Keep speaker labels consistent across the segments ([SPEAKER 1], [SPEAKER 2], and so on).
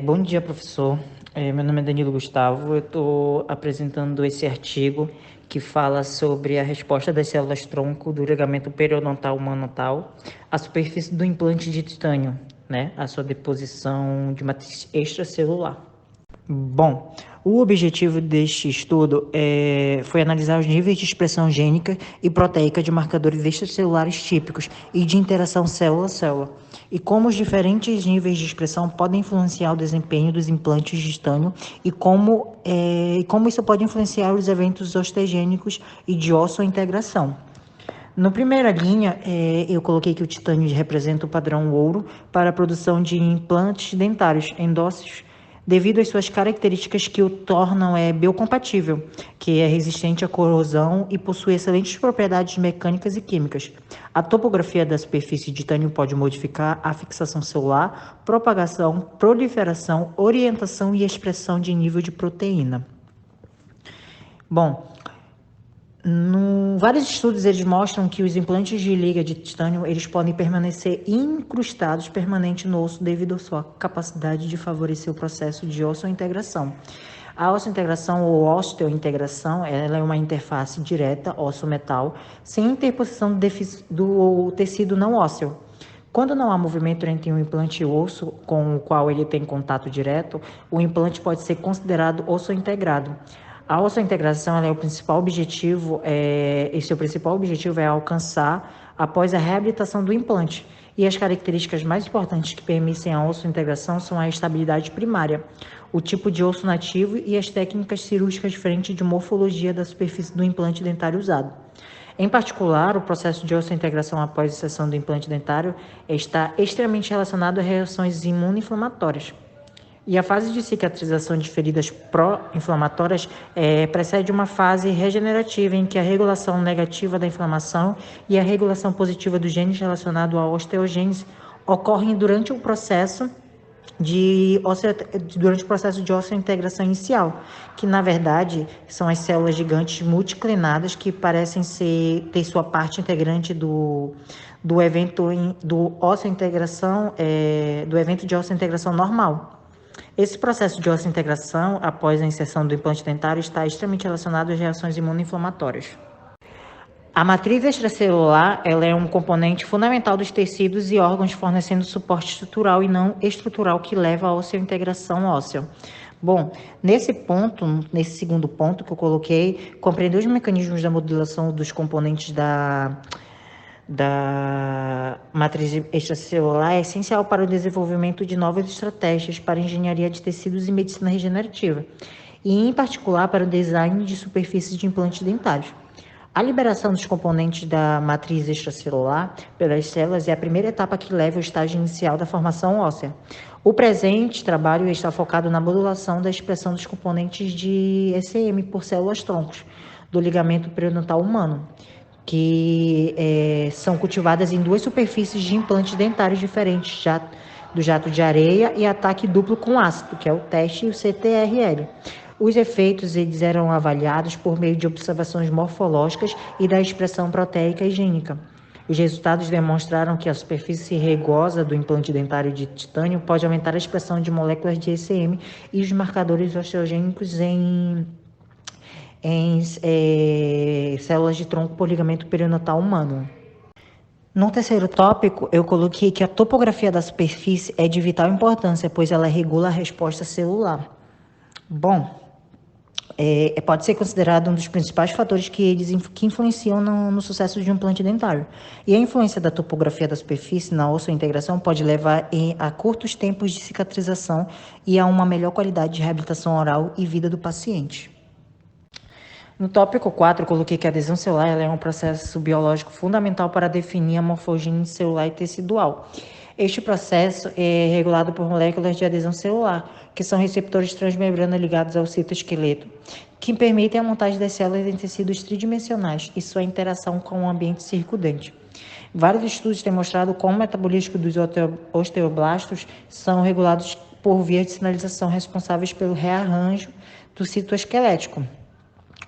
[SPEAKER 1] Bom dia, professor. Meu nome é Danilo Gustavo. Eu estou apresentando esse artigo que fala sobre a resposta das células-tronco do ligamento periodontal humano-tal à superfície do implante de titânio, né? A sua deposição de matriz extracelular. Bom, o objetivo deste estudo foi analisar os níveis de expressão gênica e proteica de marcadores extracelulares típicos e de interação célula-célula, e como os diferentes níveis de expressão podem influenciar o desempenho dos implantes de titânio e como isso pode influenciar os eventos osteogênicos e de ossointegração. Na primeira linha, eu coloquei que o titânio representa o padrão ouro para a produção de implantes dentários endócios, devido às suas características que o tornam biocompatível, que é resistente à corrosão e possui excelentes propriedades mecânicas e químicas. A topografia da superfície de titânio pode modificar a fixação celular, propagação, proliferação, orientação e expressão de nível de proteína. Bom, vários estudos eles mostram que os implantes de liga de titânio eles podem permanecer incrustados permanente no osso devido à sua capacidade de favorecer o processo de ossointegração. A ossointegração ou osteointegração ela é uma interface direta osso-metal sem interposição do tecido não ósseo. Quando não há movimento entre um implante e o osso com o qual ele tem contato direto, o implante pode ser considerado osso integrado. A ossointegração é o principal objetivo, seu principal objetivo é alcançar após a reabilitação do implante. E as características mais importantes que permitem a ossointegração são a estabilidade primária, o tipo de osso nativo e as técnicas cirúrgicas diferentes de morfologia da superfície do implante dentário usado. Em particular, o processo de ossointegração após a inserção do implante dentário está extremamente relacionado a reações imunoinflamatórias. E a fase de cicatrização de feridas pró-inflamatórias precede uma fase regenerativa em que a regulação negativa da inflamação e a regulação positiva dos genes relacionados à osteogênese ocorrem durante o processo de osseointegração inicial, que na verdade são as células gigantes multiclinadas que parecem ter sua parte integrante do evento de osseointegração normal. Esse processo de osseointegração após a inserção do implante dentário está extremamente relacionado às reações imunoinflamatórias. A matriz extracelular ela é um componente fundamental dos tecidos e órgãos, fornecendo suporte estrutural e não estrutural que leva à osseointegração óssea. Bom, nesse segundo ponto que eu coloquei, compreender os mecanismos da modulação dos componentes da matriz extracelular é essencial para o desenvolvimento de novas estratégias para engenharia de tecidos e medicina regenerativa, e em particular para o design de superfícies de implantes dentários. A liberação dos componentes da matriz extracelular pelas células é a primeira etapa que leva ao estágio inicial da formação óssea. O presente trabalho está focado na modulação da expressão dos componentes de ECM por células-troncos do ligamento periodontal humano, que são cultivadas em duas superfícies de implantes dentários diferentes, do jato de areia e ataque duplo com ácido, que é o teste e o CTRL. Os efeitos eles eram avaliados por meio de observações morfológicas e da expressão proteica e gênica. Os resultados demonstraram que a superfície rugosa do implante dentário de titânio pode aumentar a expressão de moléculas de ECM e os marcadores osteogênicos em células de tronco por ligamento periodontal humano. No terceiro tópico, eu coloquei que a topografia da superfície é de vital importância, pois ela regula a resposta celular. Bom, pode ser considerado um dos principais fatores que influenciam no sucesso de um implante dentário. E a influência da topografia da superfície na osseointegração pode levar a curtos tempos de cicatrização e a uma melhor qualidade de reabilitação oral e vida do paciente. No tópico 4, eu coloquei que a adesão celular é um processo biológico fundamental para definir a morfogênese celular e tecidual. Este processo é regulado por moléculas de adesão celular, que são receptores transmembrana ligados ao citoesqueleto, que permitem a montagem das células em tecidos tridimensionais e sua interação com o ambiente circundante. Vários estudos têm mostrado como o metabolismo dos osteoblastos são regulados por via de sinalização responsáveis pelo rearranjo do citoesquelético.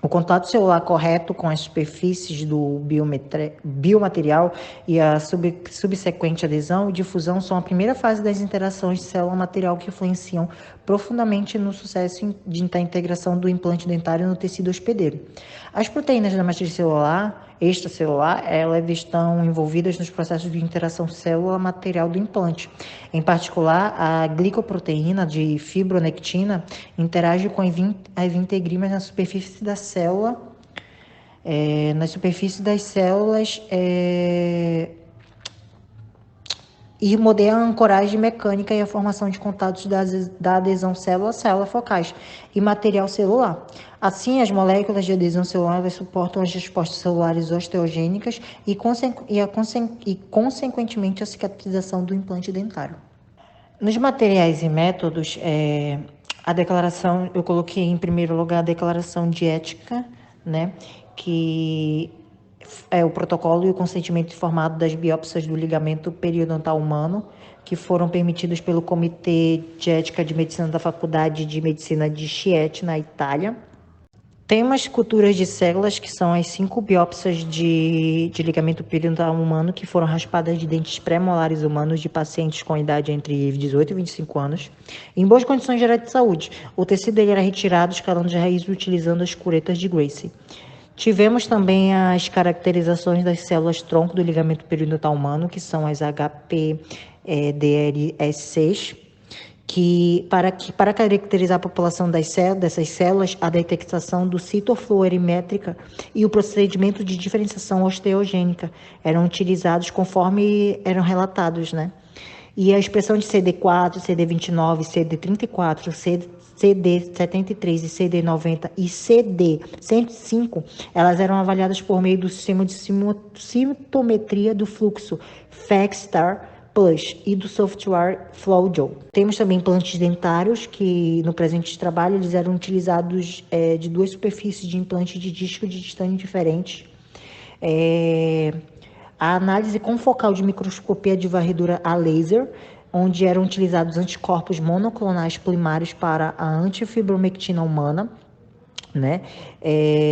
[SPEAKER 1] O contato celular correto com as superfícies do biomaterial e a subsequente adesão e difusão são a primeira fase das interações célula-material que influenciam profundamente no sucesso da integração do implante dentário no tecido hospedeiro. As proteínas da matriz celular, extracelular, elas estão envolvidas nos processos de interação célula-material do implante. Em particular, a glicoproteína de fibronectina interage com as integrinas na superfície da célula, das células, e modela a ancoragem mecânica e a formação de contatos da adesão célula-célula focais e material celular. Assim, as moléculas de adesão celular suportam as respostas celulares osteogênicas e consequentemente, a cicatrização do implante dentário. Nos materiais e métodos, a declaração, eu coloquei em primeiro lugar a declaração de ética, né, que é o protocolo e o consentimento informado das biópsias do ligamento periodontal humano, que foram permitidos pelo Comitê de Ética de Medicina da Faculdade de Medicina de Chieti, na Itália. Temos culturas de células, que são as 5 biópsias de ligamento periodontal humano que foram raspadas de dentes pré-molares humanos de pacientes com idade entre 18 e 25 anos, em boas condições gerais de saúde. O tecido era retirado escalando de raiz utilizando as curetas de Gracie. Tivemos também as caracterizações das células tronco do ligamento periodontal humano, que são as HPDLS6, que para caracterizar a população dessas células, a detectação do citofluorimétrica e o procedimento de diferenciação osteogênica eram utilizados conforme eram relatados, né? E a expressão de CD4, CD29, CD34, CD73 e CD90 e CD105, elas eram avaliadas por meio do sistema de sintometria do fluxo FACStar Plus e do software FlowJo. Temos também implantes dentários que, no presente trabalho, eles eram utilizados de 2 superfícies de implante de disco de titânio diferentes. A análise confocal de microscopia de varredura a laser, onde eram utilizados anticorpos monoclonais primários para a antifibromectina humana, né?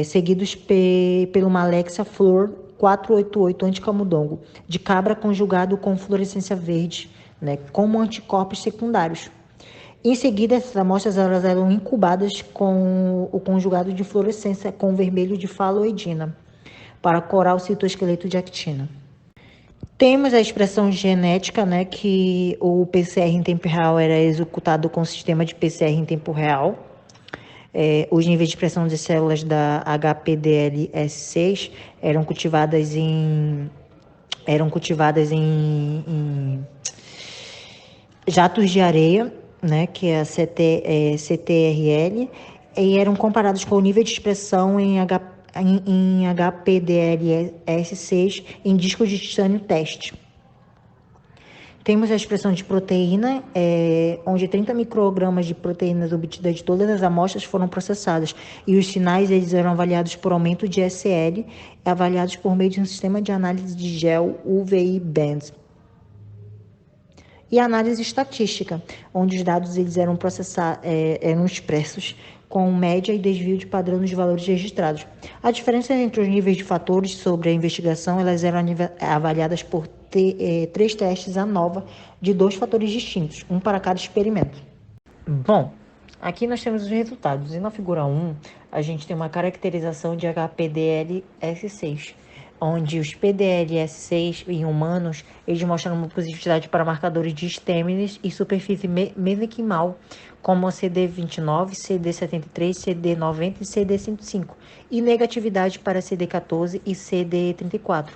[SPEAKER 1] Seguidos pelo Malexia Fluor 488 anticamundongo, de cabra conjugado com fluorescência verde, né? Como anticorpos secundários. Em seguida, essas amostras elas eram incubadas com o conjugado de fluorescência com vermelho de faloidina, para corar o citoesqueleto de actina. Temos a expressão genética, né, que o PCR em tempo real era executado com o sistema de PCR em tempo real. Os níveis de expressão de células da HPDLS6 eram cultivadas em jatos de areia, né, que é a CTRL, e eram comparados com o nível de expressão em HPDLS6 em disco de titânio teste. Temos a expressão de proteína, onde 30 microgramas de proteínas obtidas de todas as amostras foram processadas, e os sinais eles eram avaliados por aumento de SL, avaliados por meio de um sistema de análise de gel UVI Band. E a análise estatística, onde os dados eles eram expressos com média e desvio de padrão dos valores registrados. A diferença entre os níveis de fatores sobre a investigação, elas eram avaliadas por 3 testes ANOVA de 2 fatores distintos, um para cada experimento. Bom, aqui nós temos os resultados. E na figura 1, a gente tem uma caracterização de HPDLS6, onde os PDLS6 em humanos, eles mostram uma positividade para marcadores de stêminis e superfície mesenquimal, como a CD29, CD73, CD90 e CD105, e negatividade para CD14 e CD34,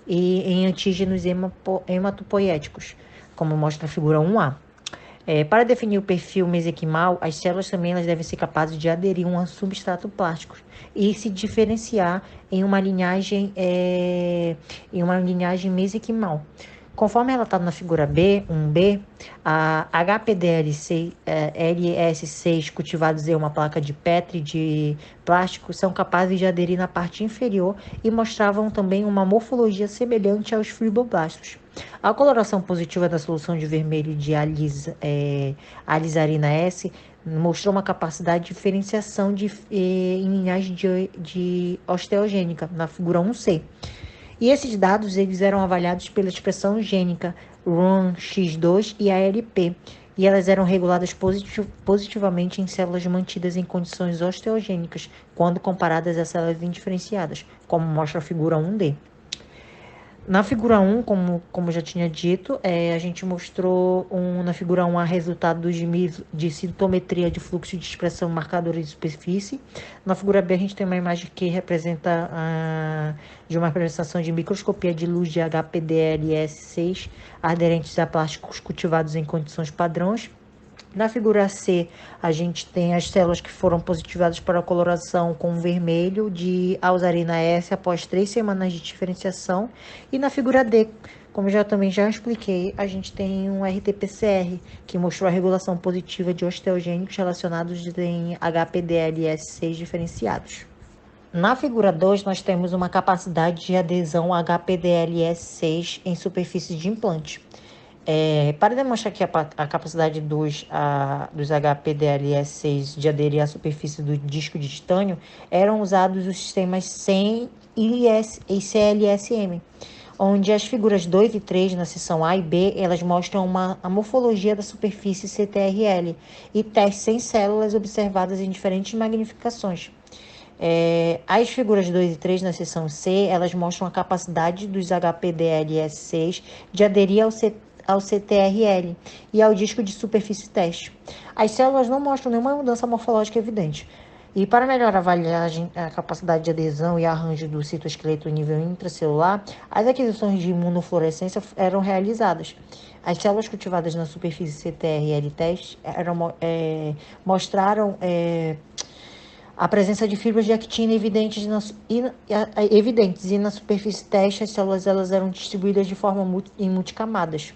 [SPEAKER 1] e em antígenos hematopoéticos, como mostra a figura 1A. Para definir o perfil mesenquimal, as células também elas devem ser capazes de aderir a um substrato plástico e se diferenciar em uma linhagem mesenquimal. Conforme relatado na figura B, 1B, a HPDLS6 cultivados em uma placa de Petri de plástico são capazes de aderir na parte inferior e mostravam também uma morfologia semelhante aos fibroblastos. A coloração positiva da solução de vermelho de alizarina S mostrou uma capacidade de diferenciação em linhagem de osteogênica, na figura 1C. E esses dados eles eram avaliados pela expressão gênica RUNX2 e ALP, e elas eram reguladas positivamente em células mantidas em condições osteogênicas, quando comparadas a células indiferenciadas, como mostra a figura 1D. Na figura 1, como já tinha dito, a gente mostrou na figura 1 a resultado de citometria de fluxo de expressão marcadores de superfície. Na figura B, a gente tem uma imagem que representa de uma apresentação de microscopia de luz de HPDLS6 aderentes a plásticos cultivados em condições padrões. Na figura C, a gente tem as células que foram positivadas para a coloração com vermelho de alizarina S após 3 semanas de diferenciação. E na figura D, como eu também já expliquei, a gente tem um RT-PCR, que mostrou a regulação positiva de osteogênicos relacionados em HPDLS6 diferenciados. Na figura 2, nós temos uma capacidade de adesão HPDLS6 em superfície de implante. Para demonstrar que a capacidade dos HPDLS6 de aderir à superfície do disco de titânio, eram usados os sistemas SEM e CLSM, onde as figuras 2 e 3 na seção A e B, elas mostram a morfologia da superfície CTRL e testes em células observadas em diferentes magnificações. As figuras 2 e 3 na seção C, elas mostram a capacidade dos HPDLS6 de aderir ao CTRL e ao disco de superfície teste. As células não mostram nenhuma mudança morfológica evidente. E para melhor avaliar a capacidade de adesão e arranjo do citoesqueleto em nível intracelular, as aquisições de imunofluorescência eram realizadas. As células cultivadas na superfície CTRL teste mostraram a presença de fibras de actina evidentes e na superfície teste as células elas eram distribuídas de forma em multicamadas.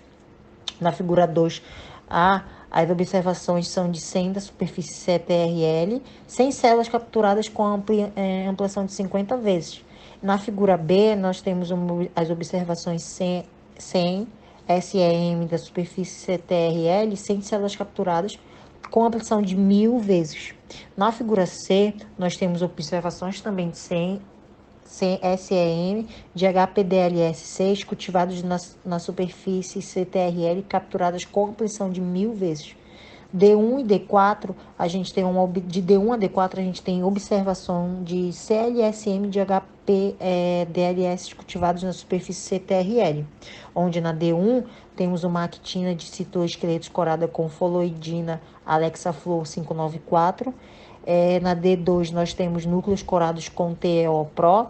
[SPEAKER 1] Na figura 2, as observações são de 100 da superfície CTRL, 100 células capturadas com ampliação de 50 vezes. Na figura B, nós temos as observações 100 SEM da superfície CTRL, 100 células capturadas com ampliação de 1000 vezes. Na figura C, nós temos observações também de 100 SEM de HPDLS6 cultivados na superfície CTRL capturadas com ampliação de 1000 vezes. D1 e D4, de D1 a D4 a gente tem observação de CLSM de HPDLS cultivados na superfície CTRL, onde na D1 temos uma actina de citoesqueletos corada com foloidina Alexaflor 594. Na D2 nós temos núcleos corados com TEO-PRO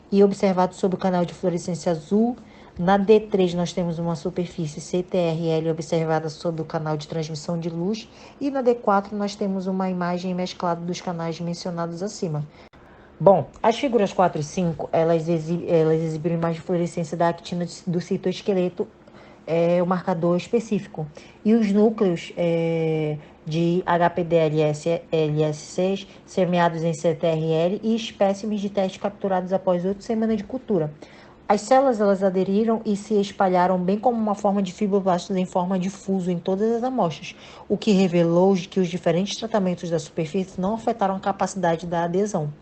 [SPEAKER 1] e observados sob o canal de fluorescência azul. Na D3 nós temos uma superfície CTRL observada sob o canal de transmissão de luz. E na D4 nós temos uma imagem mesclada dos canais mencionados acima. Bom, as figuras 4 e 5, elas exibiram imagem de fluorescência da actina do citoesqueleto, o marcador específico. E os núcleos de HPDLS6 semeados em CTRL e espécimes de teste capturados após 8 semanas de cultura. As células elas aderiram e se espalharam bem como uma forma de fibroblastos em forma de fuso em todas as amostras, o que revelou que os diferentes tratamentos da superfície não afetaram a capacidade da adesão.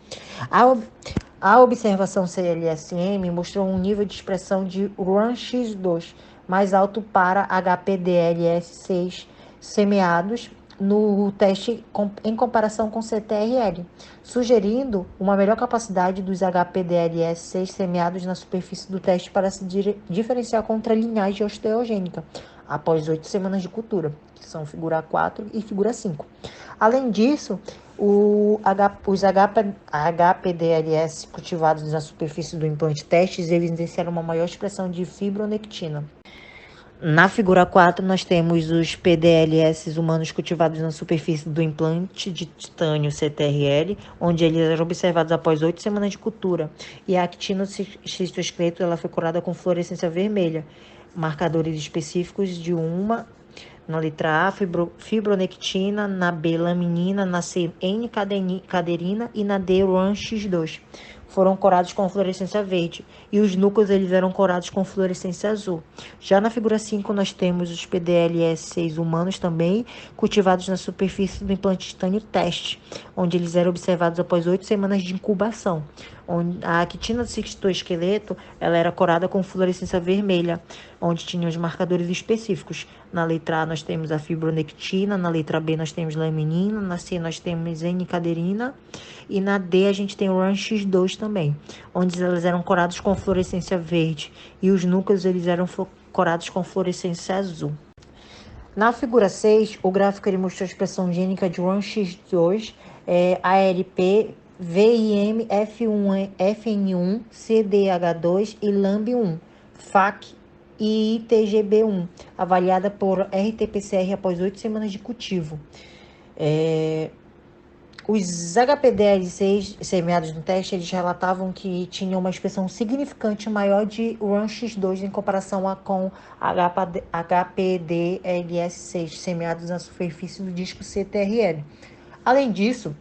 [SPEAKER 1] A observação CLSM mostrou um nível de expressão de RUNX2 mais alto para HPDLS6 semeados no teste em comparação com CTRL, sugerindo uma melhor capacidade dos HPDLS6 semeados na superfície do teste para se diferenciar contra a linhagem osteogênica após 8 semanas de cultura, que são figura 4 e figura 5. Além disso, os HPDLS cultivados na superfície do implante testes evidenciaram uma maior expressão de fibronectina. Na figura 4, nós temos os PDLS humanos cultivados na superfície do implante de titânio CTRL, onde eles eram observados após 8 semanas de cultura. E a actina citoesqueleto ela foi curada com fluorescência vermelha. Marcadores específicos de uma, na letra A, fibronectina, na B, laminina, na C, N-caderina e na D, RUNX2. foram corados com fluorescência verde e os núcleos eles eram corados com fluorescência azul. Já na figura 5 nós temos os PDLS6 humanos também cultivados na superfície do implante de titânio teste, onde eles eram observados após 8 semanas de incubação. A quitina do citoesqueleto ela era corada com fluorescência vermelha, onde tinha os marcadores específicos. Na letra A nós temos a fibronectina, na letra B nós temos laminina, na C nós temos N-caderina e na D a gente tem o RANX2 também, onde elas eram corados com fluorescência verde e os núcleos eles eram corados com fluorescência azul. Na figura 6, o gráfico ele mostrou a expressão gênica de RANX2, ALP, VIM, F1, FN1, CDH2 e LAMB1, FAC e ITGB1, avaliada por RT-PCR após 8 semanas de cultivo. Os HPDL6 semeados no teste, eles relatavam que tinham uma expressão significante maior de RANX2 em comparação com HPDLS6 semeados na superfície do disco CTRL. Além disso,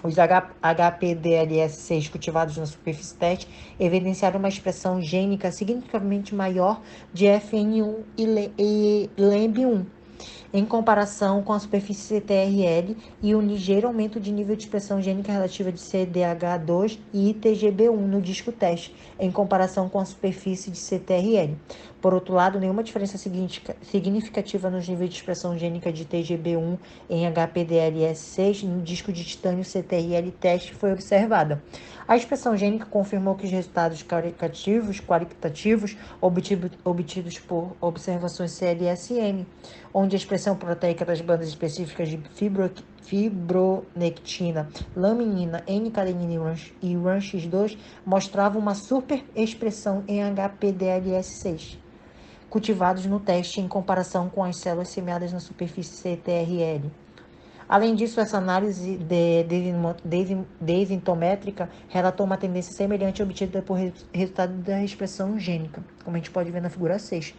[SPEAKER 1] os HPDLS6 cultivados na superfície teste evidenciaram uma expressão gênica significativamente maior de FN1 e LAMB1, em comparação com a superfície CTRL e um ligeiro aumento de nível de expressão gênica relativa de CDH2 e ITGB1 no disco teste, em comparação com a superfície de CTRL. Por outro lado, nenhuma diferença significativa nos níveis de expressão gênica de TGB1 em HPDLS6 no disco de titânio CTRL teste foi observada. A expressão gênica confirmou que os resultados qualitativos obtidos por observações CLSM, onde a expressão proteica das bandas específicas de fibronectina, laminina, N-cadenina e RANX2 mostravam uma superexpressão em HPDLS6, cultivados no teste em comparação com as células semeadas na superfície CTRL. Além disso, essa análise densitométrica relatou uma tendência semelhante obtida por resultado da expressão gênica, como a gente pode ver na figura 6.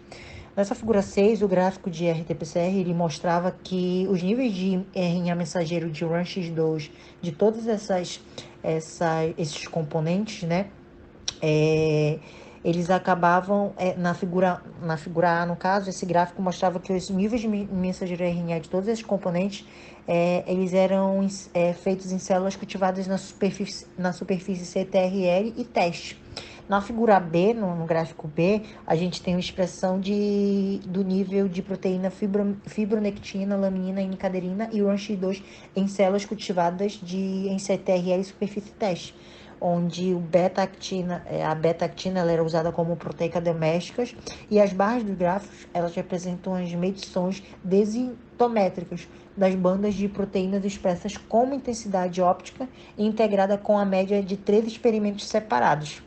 [SPEAKER 1] Nessa figura 6, o gráfico de RT-PCR ele mostrava que os níveis de RNA mensageiro de RANX2 de todos esses componentes, né, eles acabavam, na figura A, no caso, esse gráfico mostrava que os níveis de mensageiro RNA de todos esses componentes, eles eram feitos em células cultivadas na superfície CTRL e teste. Na figura B, no gráfico B, a gente tem uma expressão do nível de proteína fibronectina, laminina, N-caderina e RANX2 em células cultivadas em CTRL e superfície teste, onde a beta-actina ela era usada como proteica doméstica e as barras dos gráficos elas representam as medições densitométricas das bandas de proteínas expressas como intensidade óptica e integrada com a média de 3 experimentos separados.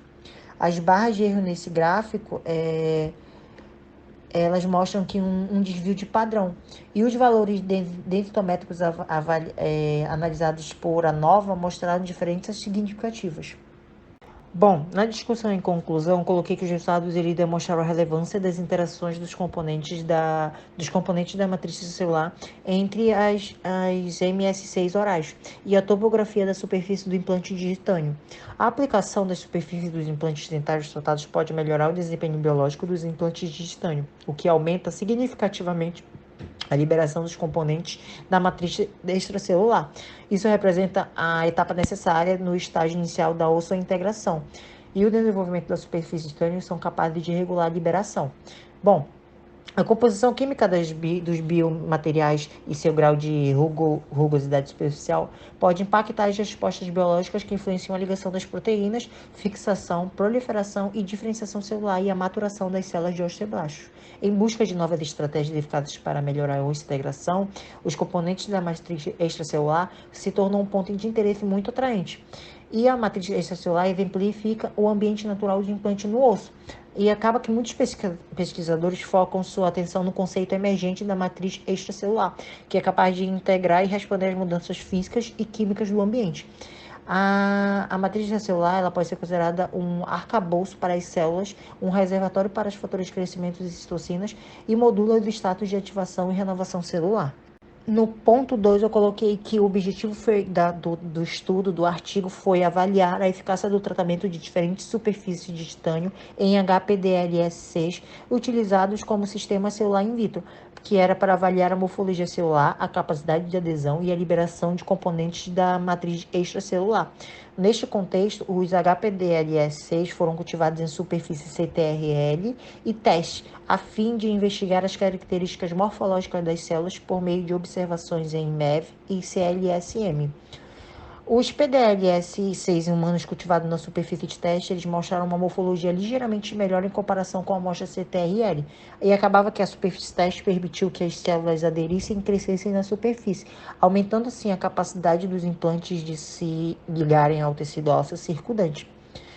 [SPEAKER 1] As barras de erro nesse gráfico elas mostram que um desvio de padrão. E os valores densitométricos analisados por ANOVA mostraram diferenças significativas. Bom, na discussão em conclusão, coloquei que os resultados demonstraram a relevância das interações dos componentes da matriz celular entre as MS6 orais e a topografia da superfície do implante de titânio. A aplicação das superfícies dos implantes dentários tratados pode melhorar o desempenho biológico dos implantes de titânio, o que aumenta significativamente a liberação dos componentes da matriz extracelular. Isso representa a etapa necessária no estágio inicial da ossointegração. E o desenvolvimento da superfície de titânio são capazes de regular a liberação. Bom, a composição química dos biomateriais e seu grau de rugosidade superficial pode impactar as respostas biológicas que influenciam a ligação das proteínas, fixação, proliferação e diferenciação celular e a maturação das células de osteoblastos. Em busca de novas estratégias eficazes para melhorar a osteointegração, os componentes da matriz extracelular se tornam um ponto de interesse muito atraente. E a matriz extracelular exemplifica o ambiente natural de implante no osso. E acaba que muitos pesquisadores focam sua atenção no conceito emergente da matriz extracelular, que é capaz de integrar e responder às mudanças físicas e químicas do ambiente. A matriz extracelular ela pode ser considerada um arcabouço para as células, um reservatório para os fatores de crescimento e citocinas e modula os status de ativação e renovação celular. No ponto 2, eu coloquei que o objetivo do estudo, do artigo, foi avaliar a eficácia do tratamento de diferentes superfícies de titânio em HPDLS6 utilizados como sistema celular in vitro, que era para avaliar a morfologia celular, a capacidade de adesão e a liberação de componentes da matriz extracelular. Neste contexto, os HPDLS6 foram cultivados em superfície CTRL e teste, a fim de investigar as características morfológicas das células por meio de observações em MEV e CLSM. Os PDLS6 humanos cultivados na superfície de teste, eles mostraram uma morfologia ligeiramente melhor em comparação com a amostra CTRL. E acabava que a superfície de teste permitiu que as células aderissem e crescessem na superfície, aumentando assim a capacidade dos implantes de se ligarem ao tecido ósseo circundante.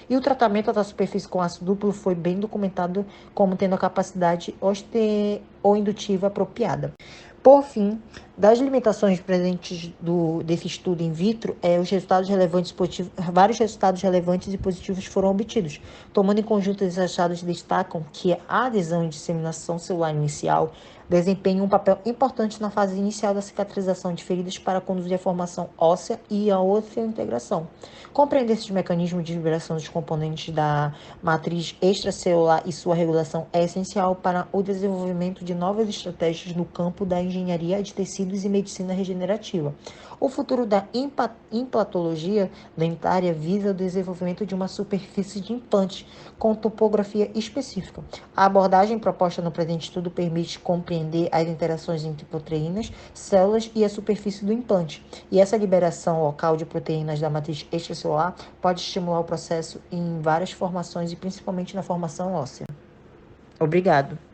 [SPEAKER 1] E o tratamento da superfície com ácido duplo foi bem documentado como tendo a capacidade osteoindutiva apropriada. Por fim, das limitações presentes desse estudo in vitro, vários resultados relevantes e positivos foram obtidos. Tomando em conjunto, esses achados destacam que a adesão e disseminação celular inicial desempenham um papel importante na fase inicial da cicatrização de feridas para conduzir a formação óssea e a osteointegração. Compreender esses mecanismos de liberação dos componentes da matriz extracelular e sua regulação é essencial para o desenvolvimento de novas estratégias no campo da engenharia de tecidos e medicina regenerativa. O futuro da implantologia dentária visa o desenvolvimento de uma superfície de implante com topografia específica. A abordagem proposta no presente estudo permite compreender as interações entre proteínas, células e a superfície do implante. E essa liberação local de proteínas da matriz extracelular pode estimular o processo em várias formações e principalmente na formação óssea. Obrigado.